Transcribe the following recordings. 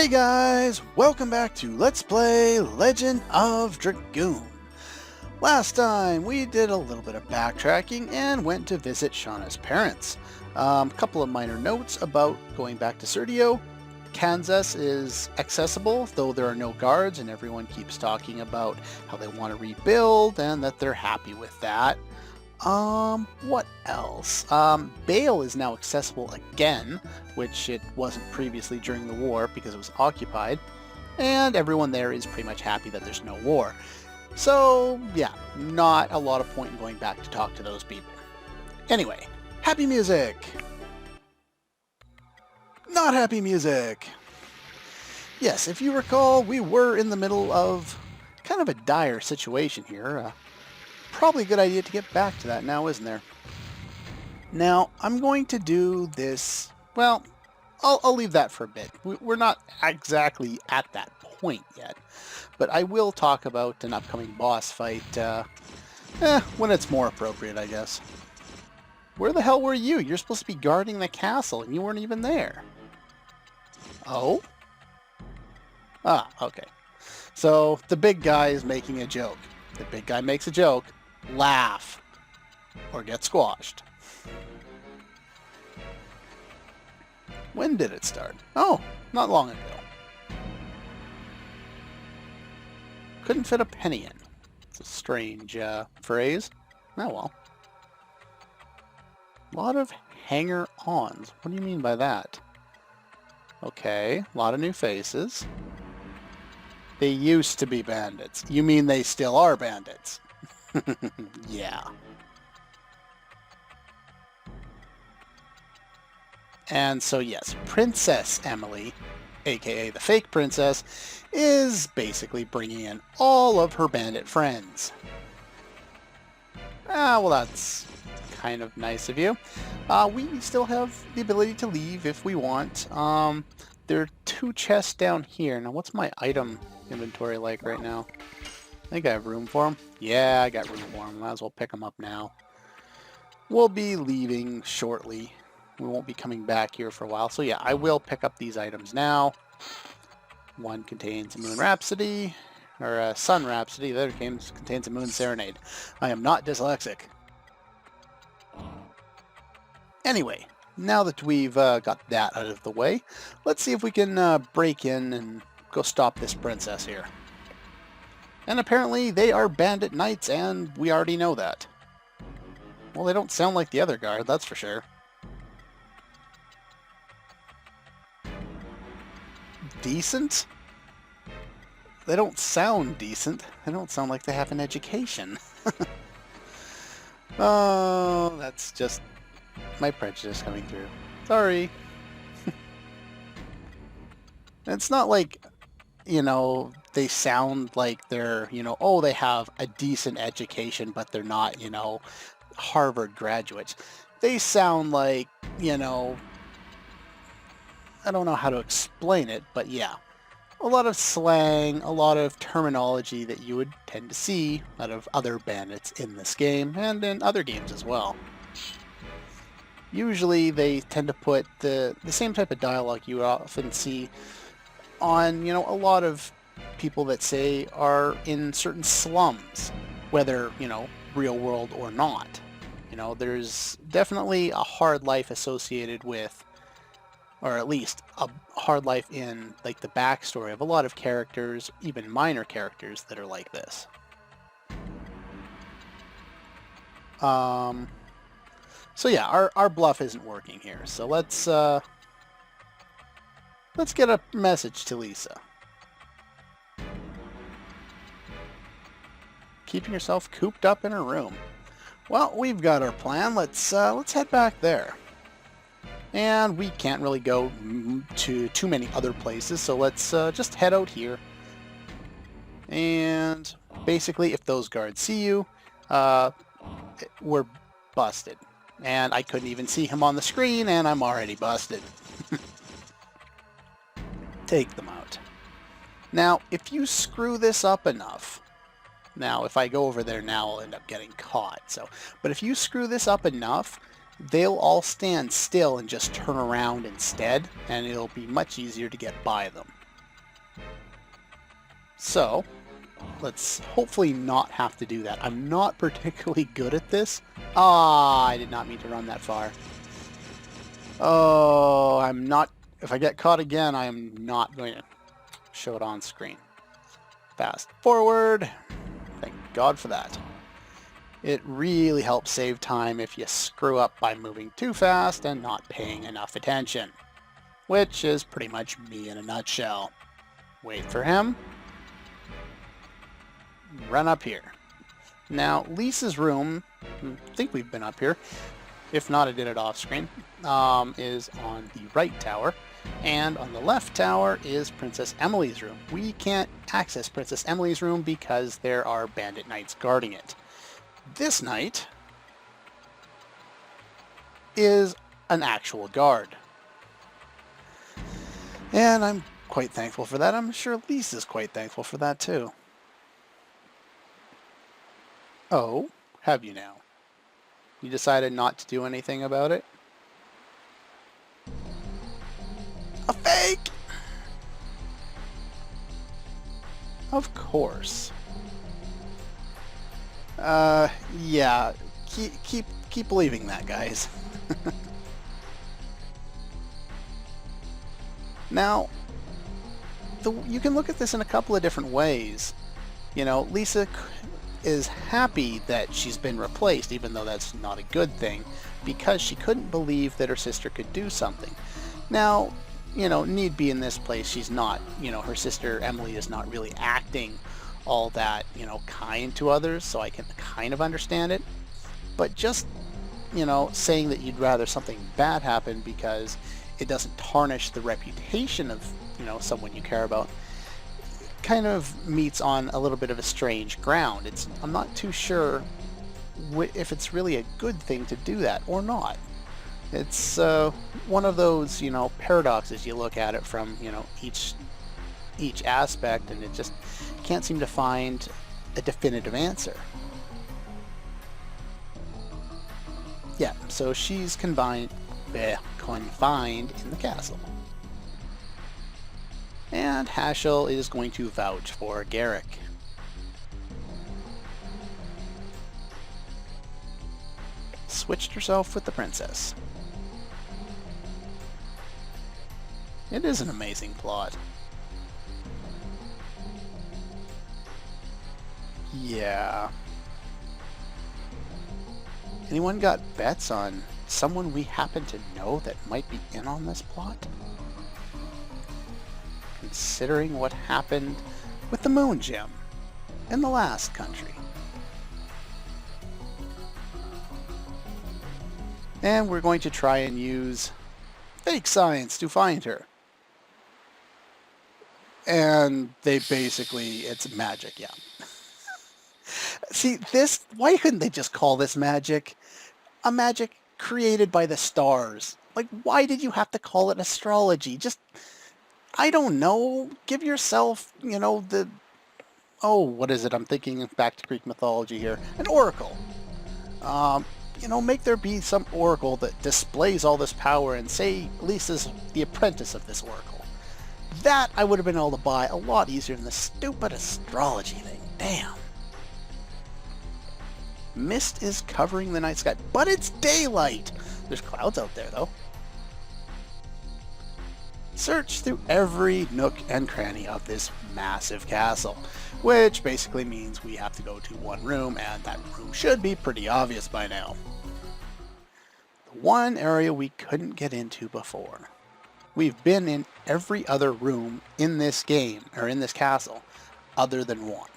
Hey guys, welcome back to Let's Play Legend of Dragoon. Last time we did a little bit of backtracking and went to visit Shauna's parents. A couple of minor notes about going back to Serdio. Kansas is accessible, though there are no guards, and everyone keeps talking about how they want to rebuild and that they're happy with that. What else? Bale is now accessible again, which it wasn't previously during the war because it was occupied, and everyone there is pretty much happy that there's no war. So, yeah, not a lot of point in going back to talk to those people. Anyway, happy music! Not happy music! Yes, if you recall, we were in the middle of kind of a dire situation here. Probably a good idea to get back to that now, isn't there? Now, I'm going to do this, well, I'll leave that for a bit. We're not exactly at that point yet, but I will talk about an upcoming boss fight when it's more appropriate, I guess. Where the hell were you? You're supposed to be guarding the castle, and you weren't even there. Oh? Ah, okay. So, the big guy is making a joke. The big guy makes a joke. Laugh or get squashed. When did it start? Oh, not long ago. Couldn't fit a penny in. It's a strange phrase. Oh well. A lot of hanger-ons. What do you mean by that? Okay, a lot of new faces. They used to be bandits. You mean they still are bandits? Yeah. And so yes, Princess Emille, aka the fake princess, is basically bringing in all of her bandit friends. Well that's kind of nice of you. We still have the ability to leave if we want. There are 2 chests down here. Now what's my item inventory like right now? I think I have room for them. Yeah, I got room for them. Might as well pick them up now. We'll be leaving shortly. We won't be coming back here for a while. So yeah, I will pick up these items now. One contains a Moon Rhapsody, or a Sun Rhapsody. The other contains a Moon Serenade. I am not dyslexic. Anyway, now that we've got that out of the way, let's see if we can break in and go stop this princess here. And apparently they are bandit knights, and we already know that. Well, they don't sound like the other guard, that's for sure. Decent? They don't sound decent. They don't sound like they have an education. Oh, that's just my prejudice coming through. Sorry. It's not like, you know, they sound like they're, you know, oh, they have a decent education, but they're not, you know, Harvard graduates. They sound like, you know, I don't know how to explain it, but yeah, a lot of slang, a lot of terminology that you would tend to see out of other bandits in this game and in other games as well. Usually they tend to put the same type of dialogue you often see on, you know, a lot of people that say are in certain slums, whether, you know, real world or not. You know, there's definitely a hard life associated with, or at least a hard life in, like, the backstory of a lot of characters, even minor characters that are like this. So yeah, our bluff isn't working here, so let's get a message to Lisa. Keeping yourself cooped up in her room. Well, we've got our plan. Let's head back there. And we can't really go to too many other places, so let's just head out here. And basically, if those guards see you, we're busted. And I couldn't even see him on the screen, and I'm already busted. Take them out. Now, if you screw this up enough, now if I go over there now, I'll end up getting caught. But if you screw this up enough, they'll all stand still and just turn around instead, and it'll be much easier to get by them. So, let's hopefully not have to do that. I'm not particularly good at this. Ah, I did not mean to run that far. Oh, I'm not... If I get caught again, I am not going to show it on screen. Fast forward. Thank God for that. It really helps save time if you screw up by moving too fast and not paying enough attention. Which is pretty much me in a nutshell. Wait for him. Run up here. Now, Lisa's room, I think we've been up here. If not, I did it off screen, is on the right tower. And on the left tower is Princess Emily's room. We can't access Princess Emily's room because there are bandit knights guarding it. This knight is an actual guard. And I'm quite thankful for that. I'm sure Lisa's quite thankful for that too. Oh, have you now? You decided not to do anything about it? A fake! Of course. Yeah. Keep believing that, guys. Now, you can look at this in a couple of different ways. You know, Lisa is happy that she's been replaced, even though that's not a good thing, because she couldn't believe that her sister could do something. Now, you know, need be in this place, she's not, you know, her sister Emily is not really acting all that, you know, kind to others, so I can kind of understand it. But just, you know, saying that you'd rather something bad happen because it doesn't tarnish the reputation of, you know, someone you care about, kind of meets on a little bit of a strange ground. I'm not too sure if it's really a good thing to do that or not. It's one of those, you know, paradoxes. You look at it from, you know, each aspect, and it just can't seem to find a definitive answer. Yeah, so she's confined in the castle. And Haschel is going to vouch for Gehrichs. Switched herself with the princess. It is an amazing plot. Yeah. Anyone got bets on someone we happen to know that might be in on this plot? Considering what happened with the moon gem in the last country. And we're going to try and use fake science to find her. And they basically, it's magic, yeah. See, why couldn't they just call this magic? A magic created by the stars. Like, why did you have to call it astrology? Just, I don't know, give yourself, you know, what is it? I'm thinking back to Greek mythology here. An oracle. You know, make there be some oracle that displays all this power and say Lisa's the apprentice of this oracle. That I would have been able to buy a lot easier than the stupid astrology thing. Damn. Mist is covering the night sky, but it's daylight. There's clouds out there, though. Search through every nook and cranny of this massive castle, which basically means we have to go to one room, and that room should be pretty obvious by now. The one area we couldn't get into before. We've been in every other room in this game, or in this castle, other than one.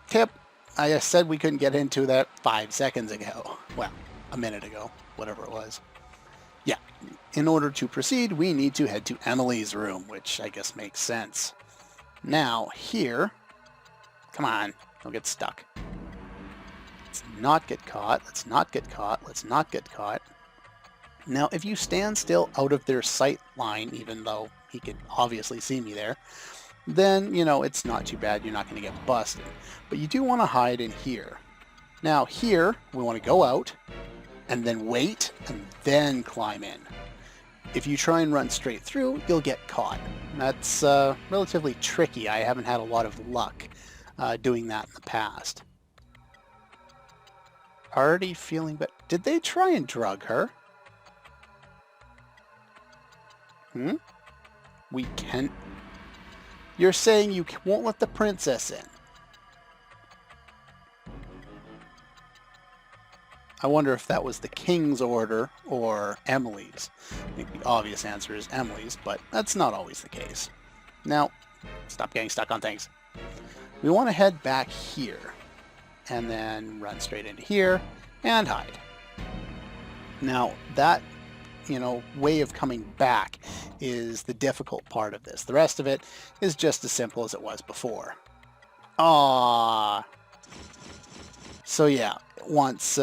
Tip, I said we couldn't get into that 5 seconds ago. Well, a minute ago, whatever it was. Yeah, in order to proceed, we need to head to Emily's room, which I guess makes sense. Now, here, come on, don't get stuck. Let's not get caught, let's not get caught, let's not get caught. Now, if you stand still out of their sight line, even though he could obviously see me there, then, you know, it's not too bad, you're not going to get busted. But you do want to hide in here. Now, here, we want to go out, and then wait, and then climb in. If you try and run straight through, you'll get caught. That's relatively tricky. I haven't had a lot of luck doing that in the past. Already feeling, but did they try and drug her? We can... You're saying you won't let the princess in? I wonder if that was the king's order or Emily's. I think the obvious answer is Emily's, but that's not always the case. Now, stop getting stuck on things. We want to head back here, and then run straight into here, and hide. Now, that, way of coming back is the difficult part of this. The rest of it is just as simple as it was before. Aww. So yeah, once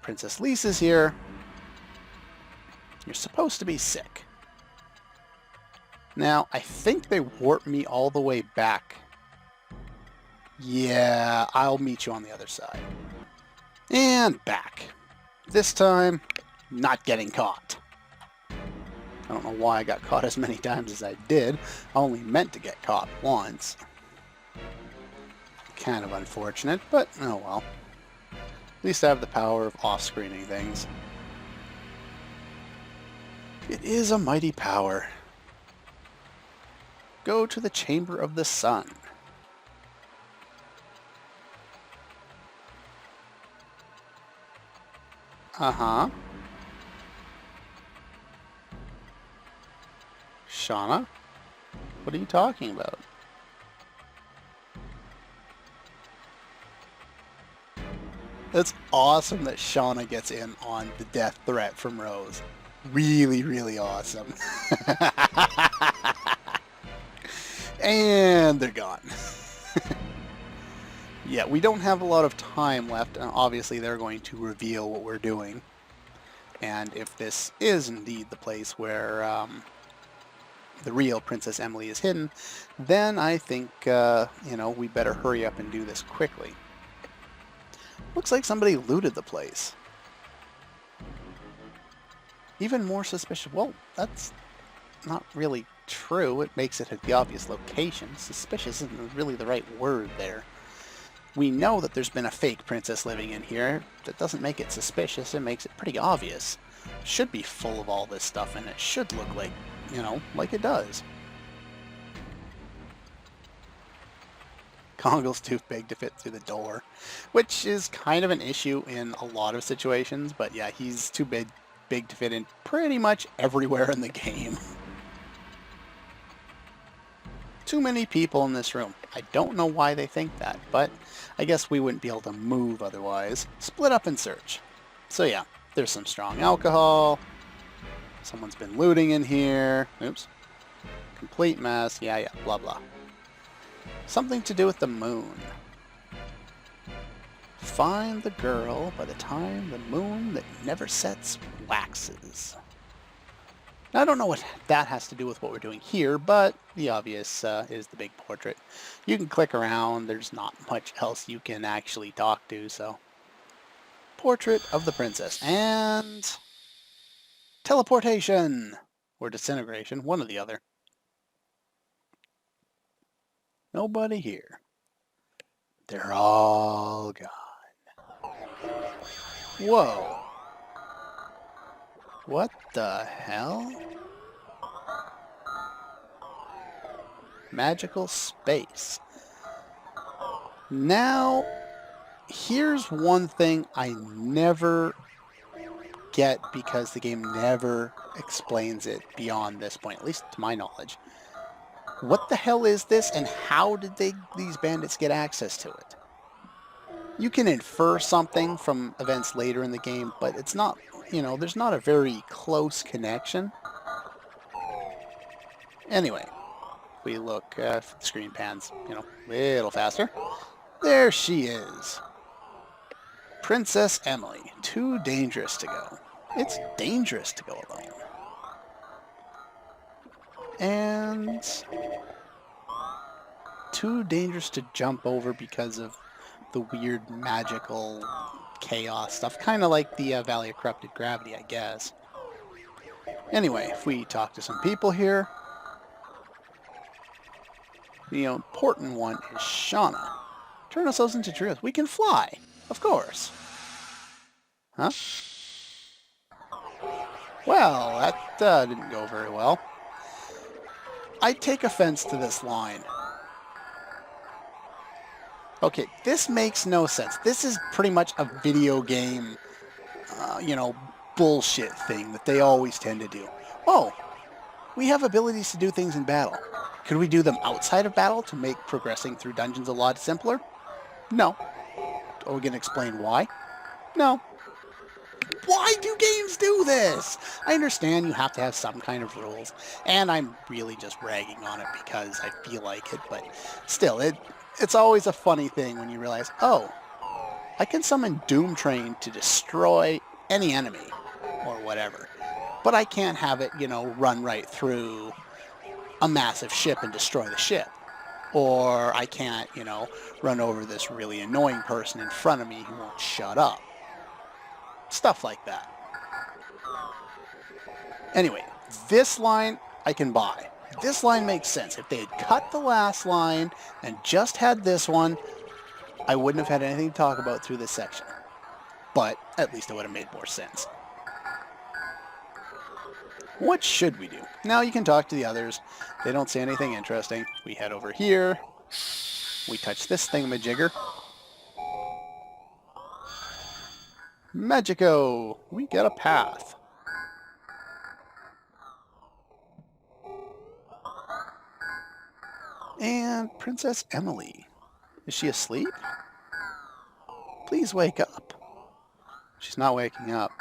Princess Lisa's here, you're supposed to be sick. Now, I think they warped me all the way back. Yeah, I'll meet you on the other side. And back. This time, not getting caught. I don't know why I got caught as many times as I did. I only meant to get caught once. Kind of unfortunate, but oh well. At least I have the power of off-screening things. It is a mighty power. Go to the Chamber of the Sun. Uh-huh. Shauna? What are you talking about? It's awesome that Shauna gets in on the death threat from Rose. Really, really awesome. And they're gone. Yeah, we don't have a lot of time left, and obviously they're going to reveal what we're doing. And if this is indeed the place where the real Princess Emily is hidden, then I think, we better hurry up and do this quickly. Looks like somebody looted the place. Even more suspicious. Well, that's not really true. It makes it the obvious location. Suspicious isn't really the right word there. We know that there's been a fake princess living in here. That doesn't make it suspicious. It makes it pretty obvious. It should be full of all this stuff, and it should look like, like it does. Congle's too big to fit through the door, which is kind of an issue in a lot of situations, but yeah, he's too big to fit in pretty much everywhere in the game. Too many people in this room. I don't know why they think that, but I guess we wouldn't be able to move otherwise. Split up and search. So yeah, there's some strong alcohol. Someone's been looting in here. Oops. Complete mess. Yeah, blah, blah. Something to do with the moon. Find the girl by the time the moon that never sets waxes. Now, I don't know what that has to do with what we're doing here, but the obvious is the big portrait. You can click around. There's not much else you can actually talk to, so. Portrait of the princess. And teleportation! Or disintegration, one or the other. Nobody here. They're all gone. Whoa. What the hell? Magical space. Now, here's one thing I never get because the game never explains it beyond this point, at least to my knowledge. What the hell is this, and how did these bandits get access to it? You can infer something from events later in the game, but it's not, there's not a very close connection. Anyway, we look, if the screen pans, a little faster. There she is. Princess Emily. Too dangerous to go. It's dangerous to go alone. And too dangerous to jump over because of the weird magical chaos stuff. Kind of like the Valley of Corrupted Gravity, I guess. Anyway, if we talk to some people here, the important one is Shauna. Turn ourselves into trees. We can fly, of course. Huh? Well, that didn't go very well. I take offense to this line. Okay, this makes no sense. This is pretty much a video game, bullshit thing that they always tend to do. Oh, we have abilities to do things in battle. Could we do them outside of battle to make progressing through dungeons a lot simpler? No. Are we going to explain why? No. Why do games do this? I understand you have to have some kind of rules, and I'm really just bragging on it because I feel like it, but still, it's always a funny thing when you realize, oh, I can summon Doom Train to destroy any enemy, or whatever, but I can't have it, run right through a massive ship and destroy the ship. Or I can't, run over this really annoying person in front of me who won't shut up. Stuff like that. Anyway, this line I can buy. This line makes sense. If they had cut the last line and just had this one, I wouldn't have had anything to talk about through this section. But at least it would have made more sense. What should we do? Now you can talk to the others. They don't say anything interesting. We head over here. We touch this thingamajigger. Magico! We get a path. And Princess Emille. Is she asleep? Please wake up. She's not waking up.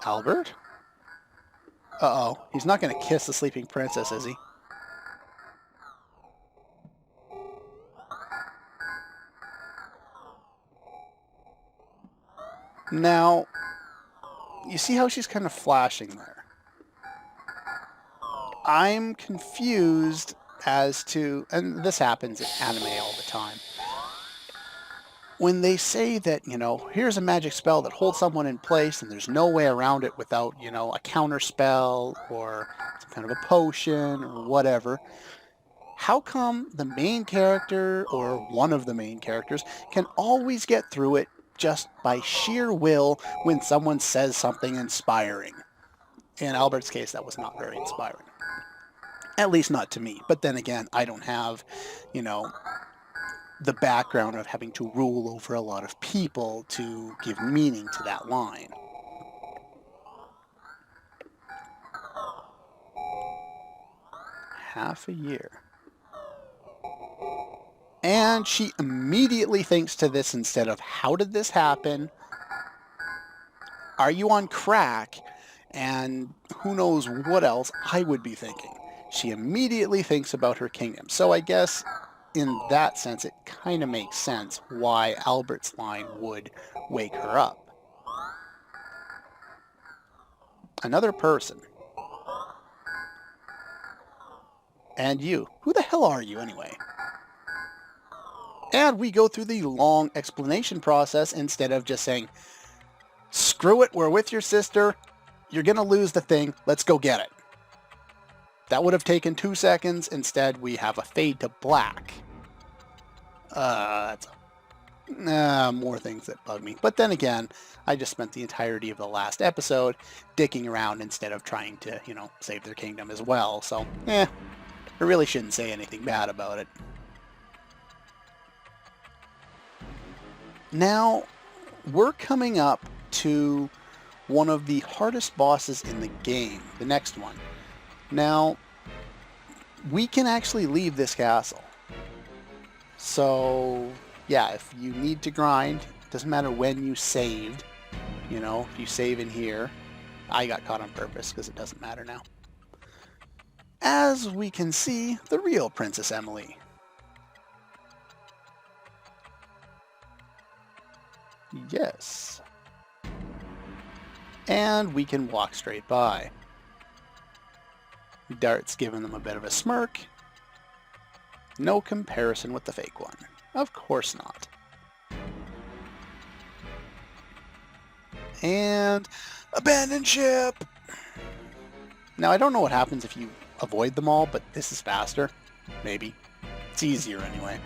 Albert? Uh-oh. He's not going to kiss the sleeping princess, is he? Now, you see how she's kind of flashing there? I'm confused as to, and this happens in anime all the time, when they say that, here's a magic spell that holds someone in place and there's no way around it without, a counter spell or some kind of a potion or whatever, how come the main character or one of the main characters can always get through it just by sheer will when someone says something inspiring? In Albert's case, that was not very inspiring. At least not to me. But then again, I don't have, the background of having to rule over a lot of people to give meaning to that line. Half a year. And she immediately thinks to this instead of, how did this happen? Are you on crack? And who knows what else I would be thinking. She immediately thinks about her kingdom. So I guess in that sense, it kind of makes sense why Albert's line would wake her up. Another person. And you. Who the hell are you anyway? And we go through the long explanation process instead of just saying, screw it, we're with your sister. You're going to lose the thing. Let's go get it. That would have taken 2 seconds. Instead, we have a fade to black. That's more things that bug me. But then again, I just spent the entirety of the last episode dicking around instead of trying to, save their kingdom as well. So, I really shouldn't say anything bad about it. Now, we're coming up to one of the hardest bosses in the game, the next one. Now, we can actually leave this castle. So, yeah, if you need to grind, it doesn't matter when you saved. If you save in here, I got caught on purpose because it doesn't matter now. As we can see, the real Princess Emille. Yes. And we can walk straight by. Dart's giving them a bit of a smirk. No comparison with the fake one. Of course not. And Abandon ship! Now, I don't know what happens if you avoid them all, but this is faster. Maybe. It's easier anyway.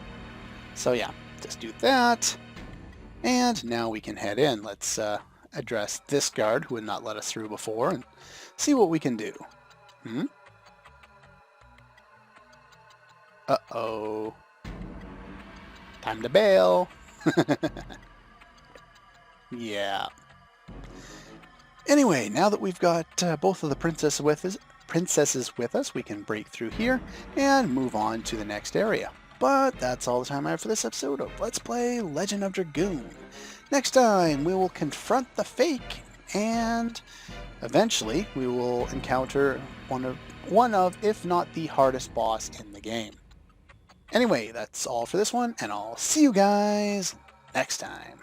So yeah, just do that. And now we can head in. Let's address this guard who would not let us through before and see what we can do. Uh-oh. Time to bail. Yeah. Anyway, now that we've got both of the princesses with us, we can break through here and move on to the next area. But that's all the time I have for this episode of Let's Play Legend of Dragoon. Next time, we will confront the fake, and eventually we will encounter one of, if not the hardest boss in the game. Anyway, that's all for this one, and I'll see you guys next time.